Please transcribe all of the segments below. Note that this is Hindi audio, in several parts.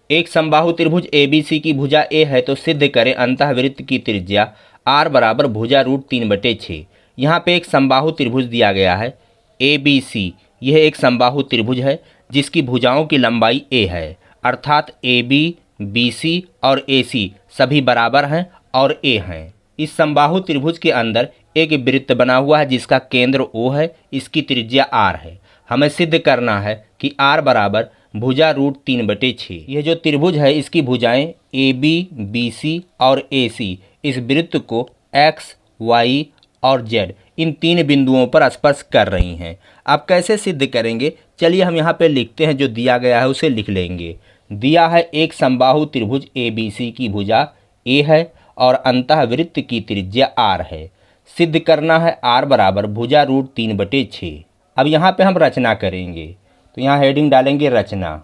एक समबाहु त्रिभुज ABC की भुजा A है तो सिद्ध करें अंतःवृत्त की त्रिज्या R बराबर भुजा √3/6। यहाँ पे एक समबाहु त्रिभुज दिया गया है ABC। यह एक समबाहु त्रिभुज है जिसकी भुजाओं की लंबाई A है, अर्थात AB, BC और AC सभी बराबर हैं और A हैं। इस समबाहु त्रिभुज के अंदर एक वृत्त बना हुआ है जिसका केंद्र O है, इसकी त्रिज्या R है। हमें सिद्ध करना है कि R बराबर भुजा √3/6। यह जो त्रिभुज है इसकी भुजाएं AB, BC और AC इस वृत्त को X, Y और Z इन तीन बिंदुओं पर स्पर्श कर रही हैं। अब कैसे सिद्ध करेंगे, चलिए हम यहाँ पे लिखते हैं, जो दिया गया है उसे लिख लेंगे। दिया है एक समबाहु त्रिभुज ABC की भुजा A है और अंतःवृत्त की त्रिज्या R है। सिद्ध करना है R बराबर भुजा √3/6। अब यहाँ पे हम रचना करेंगे, तो यहाँ हेडिंग डालेंगे रचना।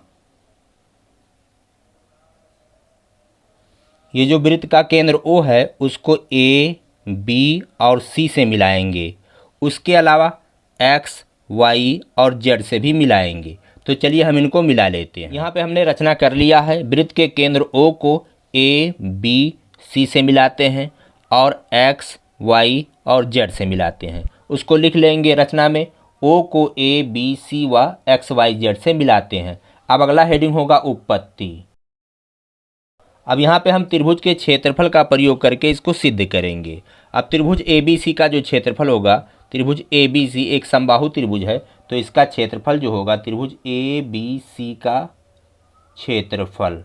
ये जो वृत्त का केंद्र O है उसको A, B और C से मिलाएंगे, उसके अलावा X, Y और Z से भी मिलाएंगे। तो चलिए हम इनको मिला लेते हैं। यहाँ पे हमने रचना कर लिया है। वृत्त के केंद्र O को A, B, C से मिलाते हैं और X, Y और Z से मिलाते हैं। उसको लिख लेंगे रचना में। O को A, B, C व X, Y, Z से मिलाते हैं। अब अगला हेडिंग होगा उत्पत्ति। अब यहाँ पे हम त्रिभुज के क्षेत्रफल का प्रयोग करके इसको सिद्ध करेंगे। अब त्रिभुज ABC का जो क्षेत्रफल होगा, त्रिभुज ABC एक समबाहु त्रिभुज है तो इसका क्षेत्रफल जो होगा त्रिभुज ABC का क्षेत्रफल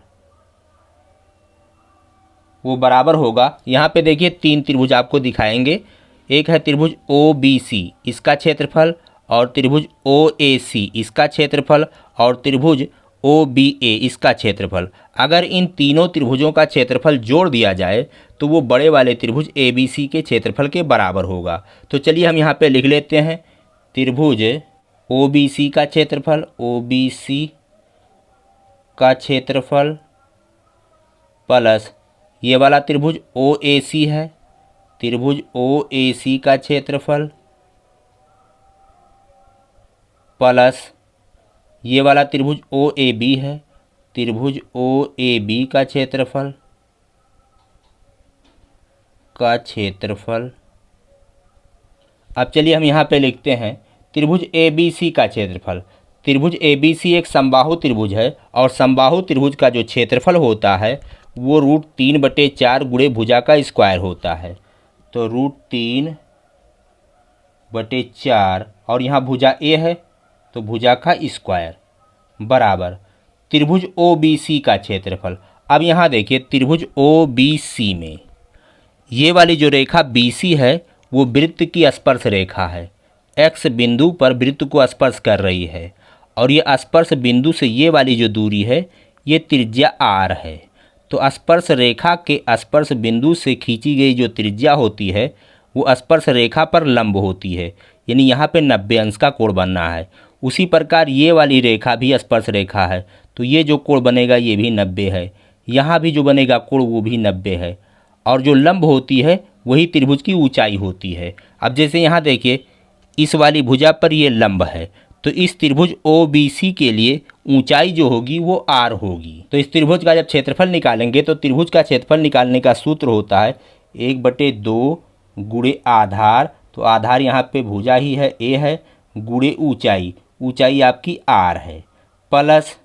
वो बराबर होगा, यहाँ पे देखिए तीन त्रिभुज आपको दिखाएंगे। एक है त्रिभुज OBC, इसका क्षेत्रफल, और त्रिभुज OAC इसका क्षेत्रफल, और त्रिभुज OBA इसका क्षेत्रफल। अगर इन तीनों त्रिभुजों का क्षेत्रफल जोड़ दिया जाए तो वो बड़े वाले त्रिभुज ABC के क्षेत्रफल के बराबर होगा। तो चलिए हम यहाँ पे लिख लेते हैं त्रिभुज OBC का क्षेत्रफल, OBC का क्षेत्रफल प्लस ये वाला त्रिभुज OAC है, त्रिभुज OAC का क्षेत्रफल प्लस ये वाला त्रिभुज OAB है, त्रिभुज OAB का क्षेत्रफल अब चलिए हम यहाँ पे लिखते हैं त्रिभुज ABC का क्षेत्रफल। त्रिभुज ABC एक समबाहु त्रिभुज है और समबाहु त्रिभुज का जो क्षेत्रफल होता है वो √3/4 गुणे भुजा का स्क्वायर होता है। तो √3/4 और यहाँ भुजा A है तो भुजा का स्क्वायर बराबर त्रिभुज OBC का क्षेत्रफल। अब यहाँ देखिए त्रिभुज OBC में ये वाली जो रेखा BC है वो वृत्त की स्पर्श रेखा है। X बिंदु पर वृत्त को स्पर्श कर रही है और ये स्पर्श बिंदु से ये वाली जो दूरी है ये त्रिज्या R है। तो स्पर्श रेखा के स्पर्श बिंदु से खींची गई जो त्रिज्या होती है वो स्पर्श रेखा पर लंब होती है, यानी यहाँ पे 90 अंश का कोण बनना है। उसी प्रकार ये वाली रेखा भी स्पर्श रेखा है तो ये जो कोण बनेगा ये भी 90 है, यहाँ भी जो बनेगा कोण वो भी 90 है, और जो लंब होती है वही त्रिभुज की ऊंचाई होती है। अब जैसे यहाँ देखिए इस वाली भुजा पर ये लंब है तो इस त्रिभुज OBC के लिए ऊंचाई जो होगी वो R होगी। तो इस त्रिभुज का जब क्षेत्रफल निकालेंगे तो त्रिभुज का क्षेत्रफल निकालने का सूत्र होता है 1/2 गुणे आधार, तो आधार यहाँ पे भुजा ही है A है, गुणे ऊंचाई, ऊंचाई आपकी R है, प्लस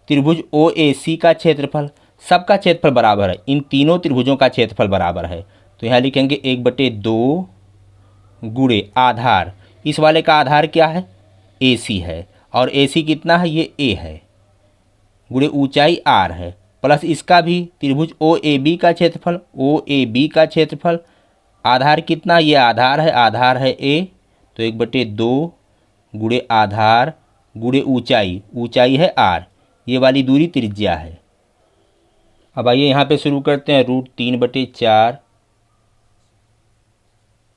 त्रिभुज OAC का क्षेत्रफल। सबका क्षेत्रफल बराबर है, इन तीनों त्रिभुजों का क्षेत्रफल बराबर है तो यहाँ लिखेंगे 1/2 गुणे आधार, इस वाले का आधार क्या है AC है और AC कितना है ये A है, गुणे ऊंचाई R है, प्लस इसका भी त्रिभुज OAB का क्षेत्रफल, OAB का क्षेत्रफल आधार कितना, ये आधार है A, तो 1/2 गुणे आधार गुणे ऊंचाई, ऊंचाई है R, ये वाली दूरी त्रिज्या है। अब आइए यहाँ पे शुरू करते हैं। √3/4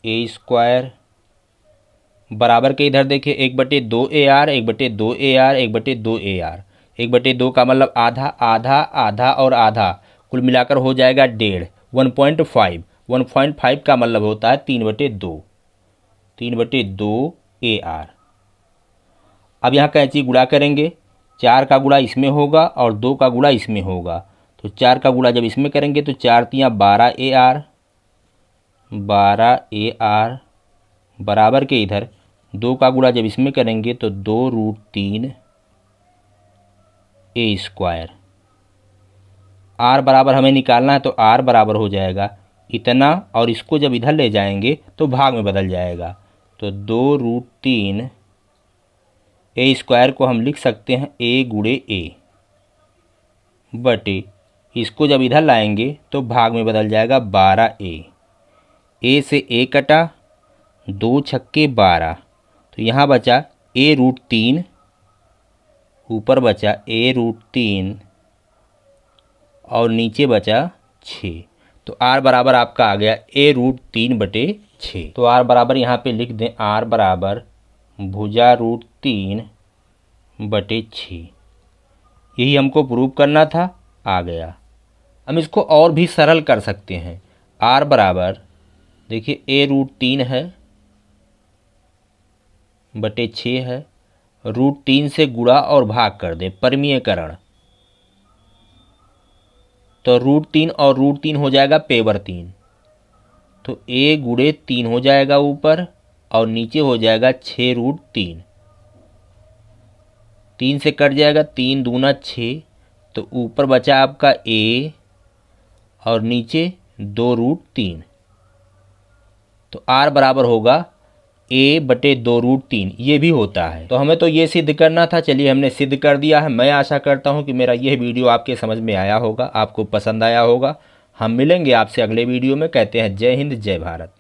A² बराबर के इधर देखिए 1/2 AR, 1/2 AR, 1/2 AR, 1/2 का मतलब आधा आधा आधा और आधा, कुल मिलाकर हो जाएगा 1.5, 1.5, 1.5 का मतलब होता है 3/2, 3/2 AR। अब यहाँ कैंची गुणा करेंगे, 4 का गुणा इसमें होगा और 2 का गुणा इसमें होगा। तो 4 का गुणा जब इसमें करेंगे तो 4 तियाँ 12 AR बराबर के इधर 2 का गुणा जब इसमें करेंगे तो 2√3 A स्क्वायर। R बराबर हमें निकालना है तो R बराबर हो जाएगा इतना, और इसको जब इधर ले जाएंगे तो भाग में बदल जाएगा। तो 2√3 A स्क्वायर को हम लिख सकते हैं A गुणे A बटे, इसको जब इधर लाएंगे तो भाग में बदल जाएगा 12A। A से A कटा, 2 छक्के 12, तो यहाँ बचा A√3, ऊपर बचा A√3 और नीचे बचा 6। तो R बराबर आपका आ गया A√3 बटे 6। तो R बराबर यहाँ पे लिख दें, R बराबर भुजा√3 बटे 6। यही हमको प्रूव करना था, आ गया। हम इसको और भी सरल कर सकते हैं। R बराबर देखिए A√3 है बटे 6 है, √3 से गुणा और भाग कर दे, परिमीयकरण। तो √3 और √3 हो जाएगा पेवर 3, तो A गुणे 3 हो जाएगा ऊपर और नीचे हो जाएगा 6√3। 3 से कट जाएगा, 3 दूना 6, तो ऊपर बचा आपका A और नीचे 2√3। तो R बराबर होगा A बटे 2√3, ये भी होता है। तो हमें तो ये सिद्ध करना था, चलिए हमने सिद्ध कर दिया है। मैं आशा करता हूँ कि मेरा यह वीडियो आपके समझ में आया होगा, आपको पसंद आया होगा। हम मिलेंगे आपसे अगले वीडियो में। कहते हैं जय हिंद, जय भारत।